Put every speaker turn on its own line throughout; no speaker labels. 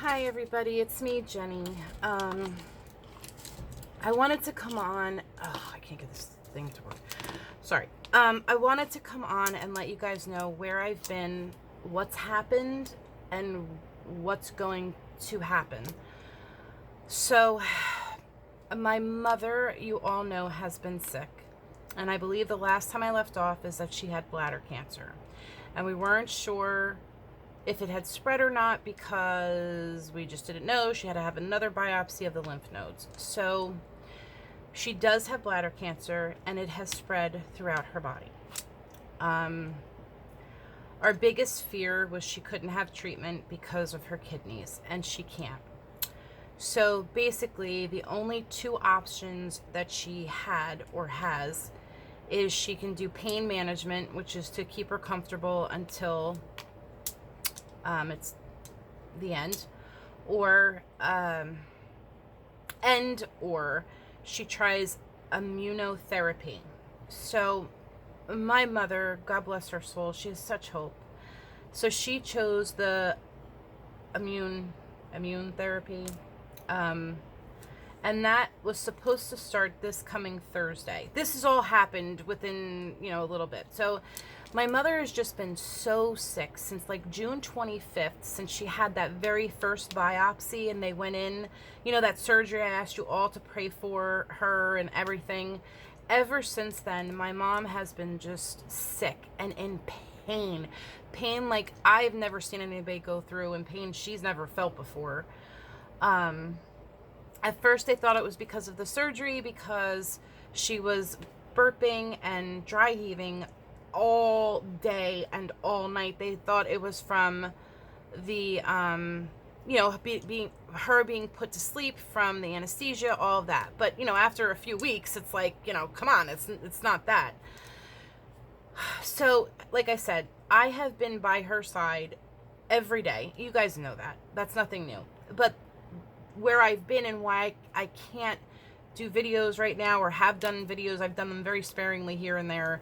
Hi everybody, it's me, Jenny. I wanted to come on. Oh, I can't get this thing to work. Sorry. I wanted to come on and let you guys know where I've been, what's happened, and what's going to happen. So, my mother, you all know, has been sick. And I believe the last time I left off is that she had bladder cancer. And we weren't sure if it had spread or not because we just didn't know. She had to have another biopsy of the lymph nodes. So she does have bladder cancer and it has spread throughout her body. Our biggest fear was she couldn't have treatment because of her kidneys, and she can't. So basically the only two options that she had or has is she can do pain management, which is to keep her comfortable until it's the end, or she tries immunotherapy. So my mother, God bless her soul, she has such hope. So she chose the immune therapy, and that was supposed to start this coming Thursday. This has all happened within, a little bit. So my mother has just been so sick since like June 25th, since she had that very first biopsy and they went in, that surgery. I asked you all to pray for her and everything. Ever since then, my mom has been just sick and in pain. Pain like I've never seen anybody go through, and pain she's never felt before. At first they thought it was because of the surgery, because she was burping and dry heaving all day and all night. They thought it was from the being put to sleep from the anesthesia, all of that. But after a few weeks, it's like, come on, it's not that. So like I said, I have been by her side every day. You guys know that. That's nothing new. But where I've been and why I can't do videos right now, or have done videos, I've done them very sparingly here and there,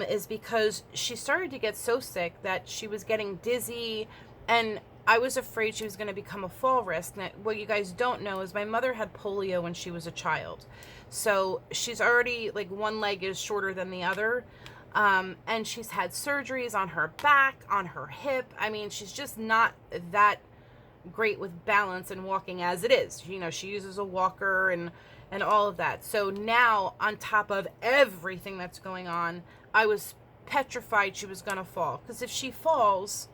is because she started to get so sick that she was getting dizzy, and I was afraid she was going to become a fall risk. Now, what you guys don't know is my mother had polio when she was a child. So she's already, like, one leg is shorter than the other. And she's had surgeries on her back, on her hip. I mean, she's just not that great with balance and walking as it is. She uses a walker and all of that. So now, on top of everything that's going on, I was petrified she was gonna fall, because if she falls,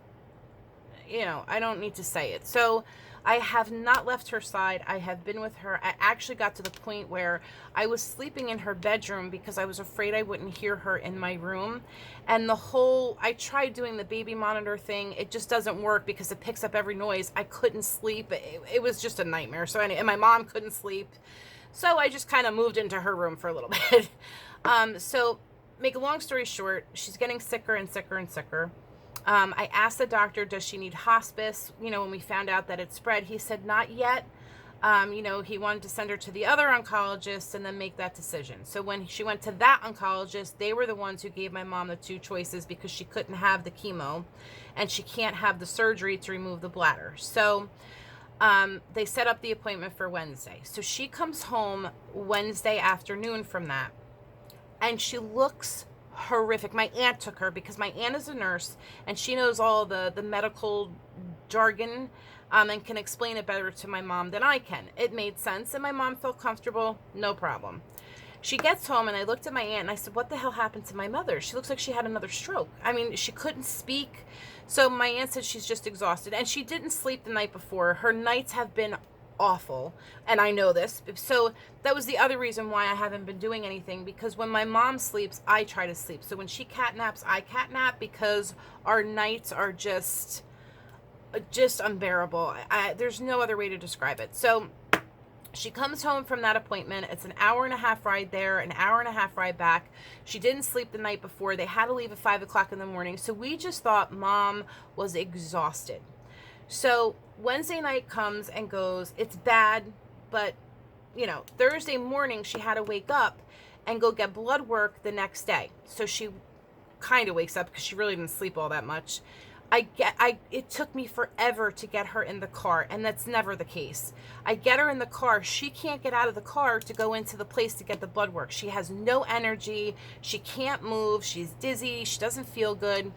I don't need to say it. So I have not left her side. I have been with her. I actually got to the point where I was sleeping in her bedroom because I was afraid I wouldn't hear her in my room. And I tried doing the baby monitor thing. It just doesn't work because it picks up every noise. I couldn't sleep. It was just a nightmare. So and my mom couldn't sleep. So I just kind of moved into her room for a little bit. So make a long story short, she's getting sicker and sicker and sicker. I asked the doctor, does she need hospice? When we found out that it spread, he said not yet. He wanted to send her to the other oncologist and then make that decision. So when she went to that oncologist, they were the ones who gave my mom the two choices, because she couldn't have the chemo and she can't have the surgery to remove the bladder. So they set up the appointment for Wednesday. So she comes home Wednesday afternoon from that, and she looks horrific. My aunt took her because my aunt is a nurse and she knows all the medical jargon, and can explain it better to my mom than I can. It made sense and my mom felt comfortable, no problem. She gets home and I looked at my aunt and I said, what the hell happened to my mother? She looks like she had another stroke. I mean, she couldn't speak. So my aunt said she's just exhausted, and she didn't sleep the night before. Her nights have been awful, and I know this. So that was the other reason why I haven't been doing anything, because when my mom sleeps, I try to sleep. So when she catnaps, I catnap, because our nights are just unbearable. There's no other way to describe it. So she comes home from that appointment. It's an hour and a half ride there, an hour and a half ride back. She didn't sleep the night before. They had to leave at 5 o'clock in the morning. So we just thought mom was exhausted. So Wednesday night comes and goes. It's bad, but Thursday morning she had to wake up and go get blood work the next day. So she kind of wakes up because she really didn't sleep all that much. It took me forever to get her in the car, and that's never the case. I get her in the car. She can't get out of the car to go into the place to get the blood work. She has no energy. She can't move. She's dizzy. She doesn't feel good.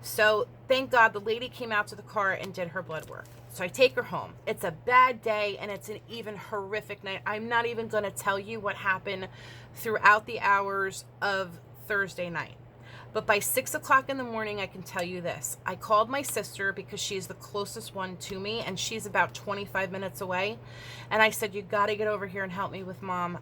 So thank God the lady came out to the car and did her blood work. So I take her home. It's a bad day, and it's an even horrific night. I'm not even going to tell you what happened throughout the hours of Thursday night. But by 6 o'clock in the morning, I can tell you this. I called my sister because she's the closest one to me, and she's about 25 minutes away. And I said, you got to get over here and help me with Mom.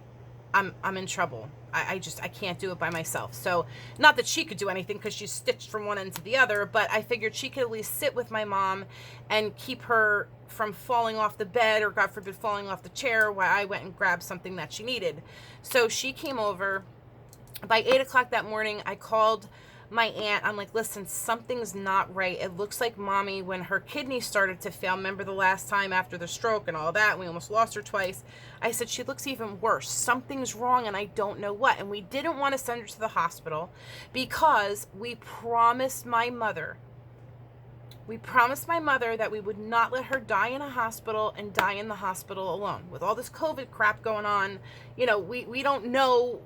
I'm in trouble. I can't do it by myself. So not that she could do anything because she's stitched from one end to the other, but I figured she could at least sit with my mom and keep her from falling off the bed or, God forbid, falling off the chair while I went and grabbed something that she needed. So she came over. By 8 o'clock that morning, I called my aunt. I'm like, listen, something's not right. It looks like Mommy, when her kidneys started to fail, remember the last time after the stroke and all that, we almost lost her twice. I said, she looks even worse. Something's wrong, and I don't know what. And we didn't want to send her to the hospital because we promised my mother that we would not let her die in a hospital and die in the hospital alone. With all this COVID crap going on, we don't know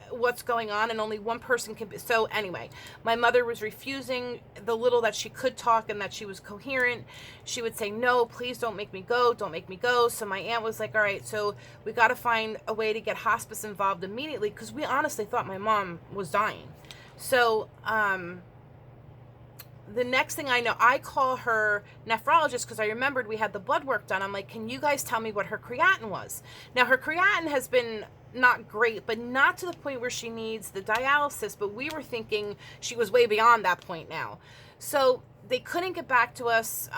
what's going on, and only one person can be. So anyway, my mother was refusing. The little that she could talk and that she was coherent, she would say, no, please don't make me go, don't make me go. So my aunt was like, all right, so we got to find a way to get hospice involved immediately, because we honestly thought my mom was dying. So the next thing I know, I call her nephrologist because I remembered we had the blood work done. I'm like, can you guys tell me what her creatinine was? Now, her creatinine has been not great, but not to the point where she needs the dialysis, but we were thinking she was way beyond that point now. So they couldn't get back to us.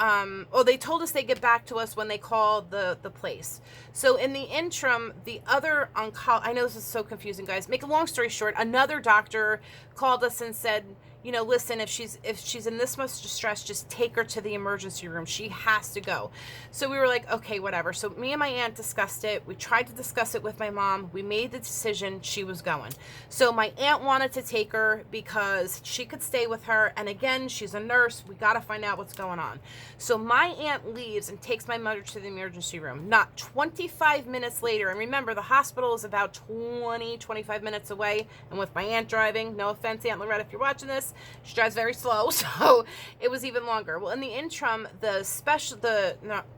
They told us they'd get back to us when they called the place. So in the interim, the other I know this is so confusing, guys. Make a long story short, another doctor called us and said, listen, if she's in this much distress, just take her to the emergency room. She has to go. So we were like, okay, whatever. So me and my aunt discussed it. We tried to discuss it with my mom. We made the decision she was going. So my aunt wanted to take her because she could stay with her. And again, she's a nurse. We got to find out what's going on. So my aunt leaves and takes my mother to the emergency room. Not 25 minutes later. And remember, the hospital is about 25 minutes away. And with my aunt driving, no offense, Aunt Loretta, if you're watching this, she drives very slow, so it was even longer. Well, in the interim, the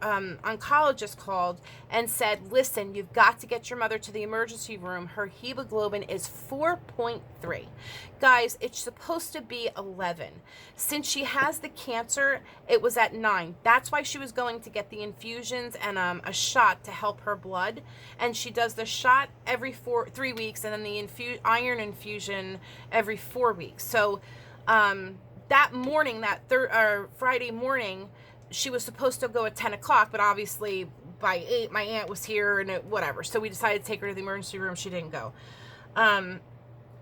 oncologist called and said, listen, you've got to get your mother to the emergency room. Her hemoglobin is 4.3. Guys, it's supposed to be 11. Since she has the cancer, it was at 9. That's why she was going to get the infusions and a shot to help her blood. And she does the shot every 3 weeks, and then the iron infusion every 4 weeks. So that morning, Friday morning, she was supposed to go at 10 o'clock, but obviously by 8, my aunt was here and whatever. So we decided to take her to the emergency room. She didn't go.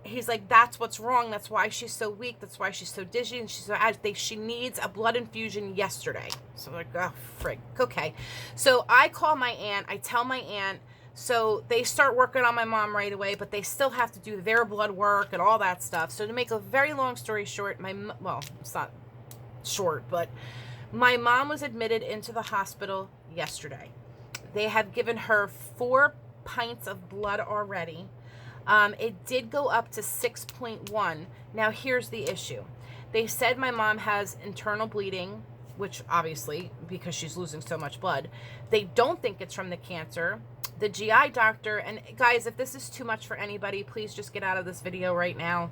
He's like, that's what's wrong. That's why she's so weak. That's why she's so dizzy. And she's so agitated. She needs a blood infusion yesterday. So I'm like, oh, frig. Okay. So I call my aunt. I tell my aunt. So they start working on my mom right away, but they still have to do their blood work and all that stuff. So to make a very long story short, it's not short, but my mom was admitted into the hospital yesterday. They have given her 4 pints of blood already. It did go up to 6.1. Now here's the issue. They said my mom has internal bleeding, which obviously, because she's losing so much blood, they don't think it's from the cancer. The GI doctor, and guys, if this is too much for anybody, please just get out of this video right now.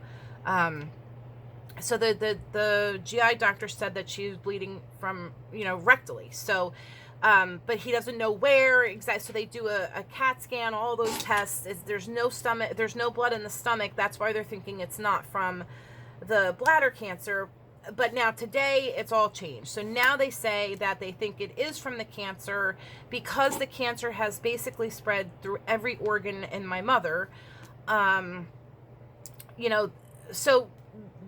So the GI doctor said that she's bleeding from, rectally. So, but he doesn't know where exactly. So they do a CAT scan, all those tests. There's no blood in the stomach. That's why they're thinking it's not from the bladder cancer. But now today it's all changed. So now they say that they think it is from the cancer because the cancer has basically spread through every organ in my mother. So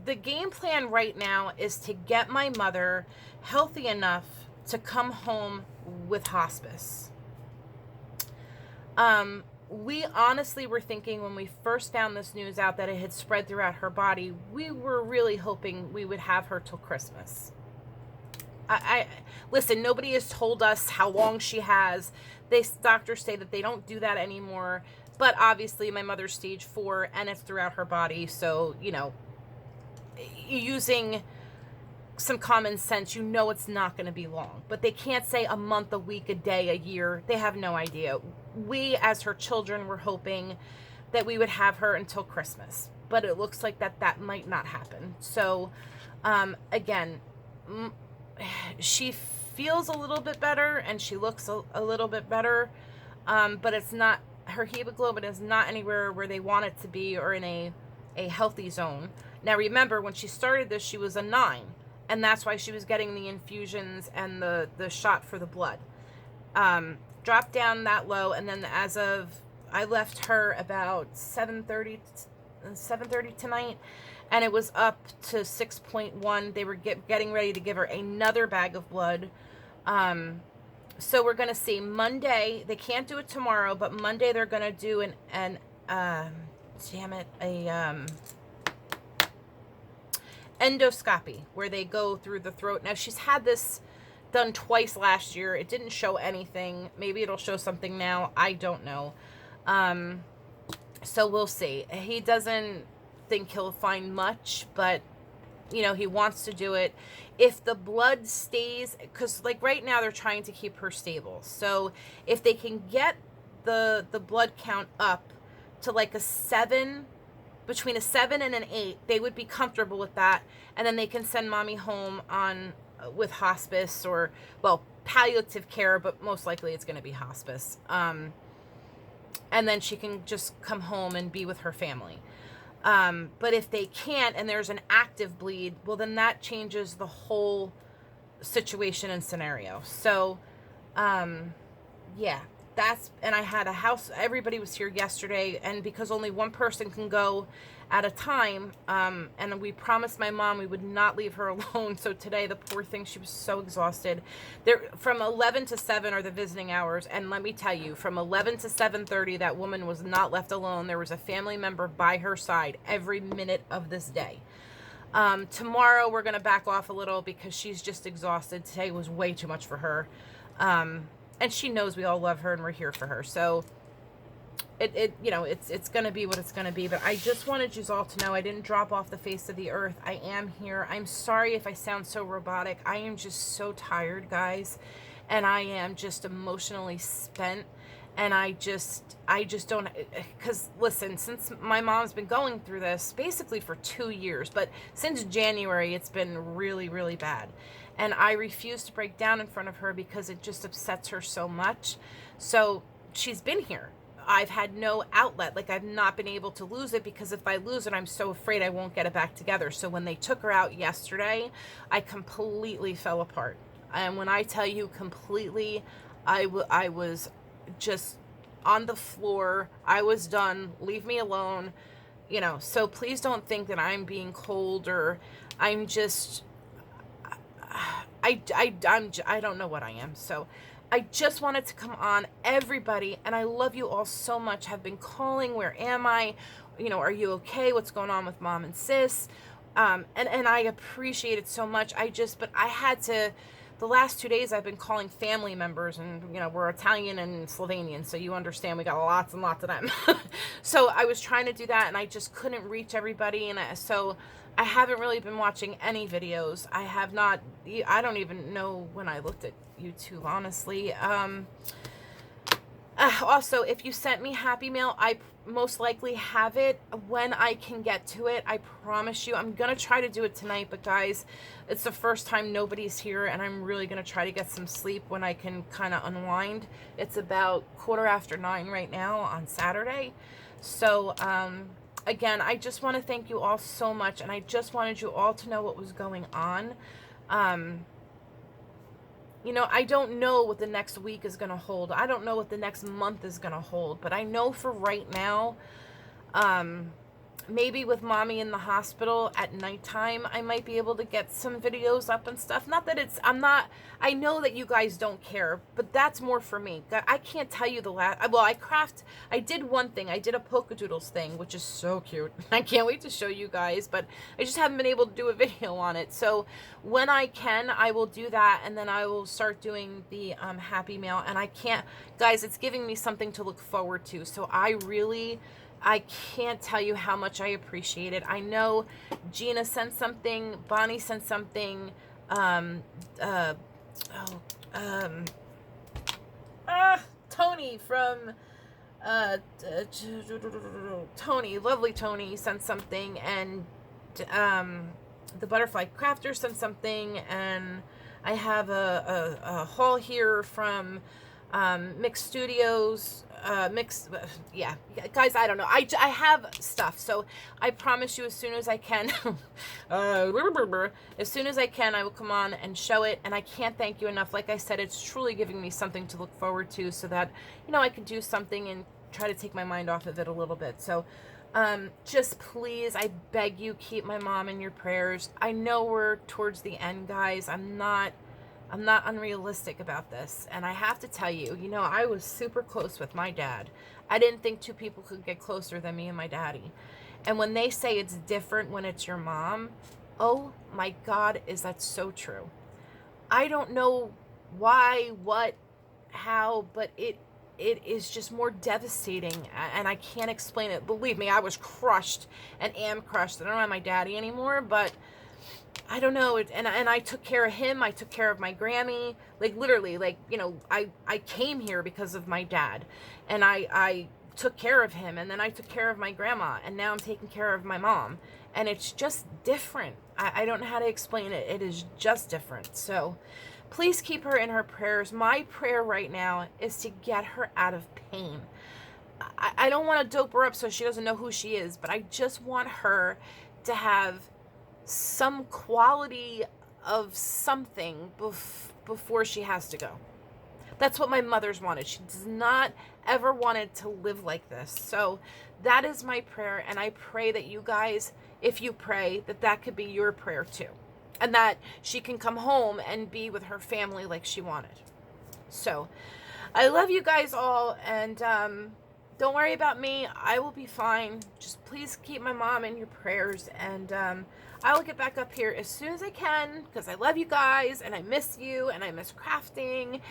the game plan right now is to get my mother healthy enough to come home with hospice. We honestly were thinking when we first found this news out that it had spread throughout her body, we were really hoping we would have her till Christmas. I listen, nobody has told us how long she has. Doctors say that they don't do that anymore, but obviously my mother's stage 4 and it's throughout her body, so using some common sense, it's not going to be long. But they can't say a month, a week, a day, a year. They have no idea. We, as her children, were hoping that we would have her until Christmas, but it looks like that might not happen. So, again, she feels a little bit better and she looks a little bit better, but it's not, her hemoglobin is not anywhere where they want it to be or in a healthy zone. Now remember, when she started this, she was a 9, and that's why she was getting the infusions and the shot for the blood. Dropped down that low, and then I left her about 7:30 tonight, and it was up to 6.1. They were getting ready to give her another bag of blood. So we're going to see Monday. They can't do it tomorrow, but Monday they're going to do endoscopy, where they go through the throat. Now, she's had this done twice last year. It didn't show anything. Maybe it'll show something now. I don't know. So we'll see. He doesn't think he'll find much, but he wants to do it. If the blood stays, because like right now they're trying to keep her stable. So if they can get the blood count up to like a 7, between a 7 and an 8, they would be comfortable with that. And then they can send mommy home with hospice, or, well, palliative care, but most likely it's going to be hospice. And then she can just come home and be with her family. But if they can't and there's an active bleed, well, then that changes the whole situation and scenario. So, yeah, and I had everybody was here yesterday, and because only one person can go at a time, and we promised my mom we would not leave her alone. So today, the poor thing, she was so exhausted. From 11 to 7 are the visiting hours, and let me tell you, from 11 to 7:30, that woman was not left alone. There was a family member by her side every minute of this day. Tomorrow, we're going to back off a little because she's just exhausted. Today was way too much for her. And she knows we all love her and we're here for her. So it's going to be what it's going to be. But I just wanted you all to know I didn't drop off the face of the earth. I am here. I'm sorry if I sound so robotic. I am just so tired, guys. And I am just emotionally spent. And I just don't, because listen, since my mom's been going through this basically for 2 years, but since January, it's been really, really bad. And I refuse to break down in front of her because it just upsets her so much. So she's been here. I've had no outlet. Like, I've not been able to lose it, because if I lose it, I'm so afraid I won't get it back together. So when they took her out yesterday, I completely fell apart. And when I tell you completely, I was just on the floor. I was done. Leave me alone. So please don't think that I'm being cold, or I'm just, I don't know what I am. So I just wanted to come on, everybody, and I love you all so much. Have been calling, where am I? Are you okay? What's going on with mom and sis? And I appreciate it so much. But I had to, the last 2 days I've been calling family members, and we're Italian and Slovenian, so you understand we got lots and lots of them. So I was trying to do that, and I just couldn't reach everybody, and so I haven't really been watching any videos. I have not. I don't even know when I looked at YouTube, honestly. Also, if you sent me Happy Mail, I most likely have it when I can get to it. I promise you. I'm going to try to do it tonight, but guys, it's the first time nobody's here, and I'm really going to try to get some sleep when I can kind of unwind. It's about 9:15 right now on Saturday. So, again, I just want to thank you all so much, and I just wanted you all to know what was going on. I don't know what the next week is going to hold. I don't know what the next month is going to hold, but I know for right now, maybe with mommy in the hospital at nighttime, I might be able to get some videos up and stuff. Not that I know that you guys don't care, but that's more for me. I can't tell you the last, well, I did one thing. I did a polka doodles thing, which is so cute. I can't wait to show you guys, but I just haven't been able to do a video on it. So when I can, I will do that, and then I will start doing the Happy Mail. And I can't, guys, it's giving me something to look forward to. So I can't tell you how much I appreciate it. I know Gina sent something, Bonnie sent something, Tony from, Tony, lovely Tony sent something, and, the Butterfly Crafter sent something, and I have a haul here from, Mixed Studios, yeah, guys, I don't know, I have stuff, so I promise you, as soon as I can, as soon as I can, I will come on and show it. And I can't thank you enough. Like I said, it's truly giving me something to look forward to, so that, you know, I can do something and try to take my mind off of it a little bit. So just please, I beg you, keep my mom in your prayers. I know we're towards the end, guys. I'm not unrealistic about this. And I have to tell you, you know, I was super close with my dad. I didn't think two people could get closer than me and my daddy. And when they say it's different when it's your mom, oh my God, is that so true? I don't know why, what, how, but it is just more devastating, and I can't explain it. Believe me, I was crushed and am crushed. I don't have my daddy anymore, but I don't know. And I took care of him. I took care of my Grammy. Like, literally, like, you know, I came here because of my dad, and I took care of him, and then I took care of my grandma, and now I'm taking care of my mom. And it's just different. I don't know how to explain it. It is just different. So please keep her in her prayers. My prayer right now is to get her out of pain. I don't want to dope her up so she doesn't know who she is, but I just want her to have some quality of something before she has to go. That's what my mother's wanted. She does not ever wanted to live like this. So that is my prayer, and I pray that you guys, if you pray, that could be your prayer too, and that she can come home and be with her family like she wanted. So I love you guys all, and don't worry about me. I will be fine. Just please keep my mom in your prayers, and I will get back up here as soon as I can, because I love you guys, and I miss you, and I miss crafting,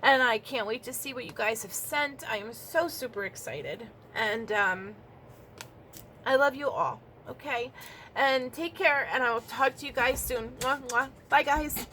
and I can't wait to see what you guys have sent. I am so super excited, and I love you all, okay? And take care, and I will talk to you guys soon. Mwah, mwah. Bye, guys.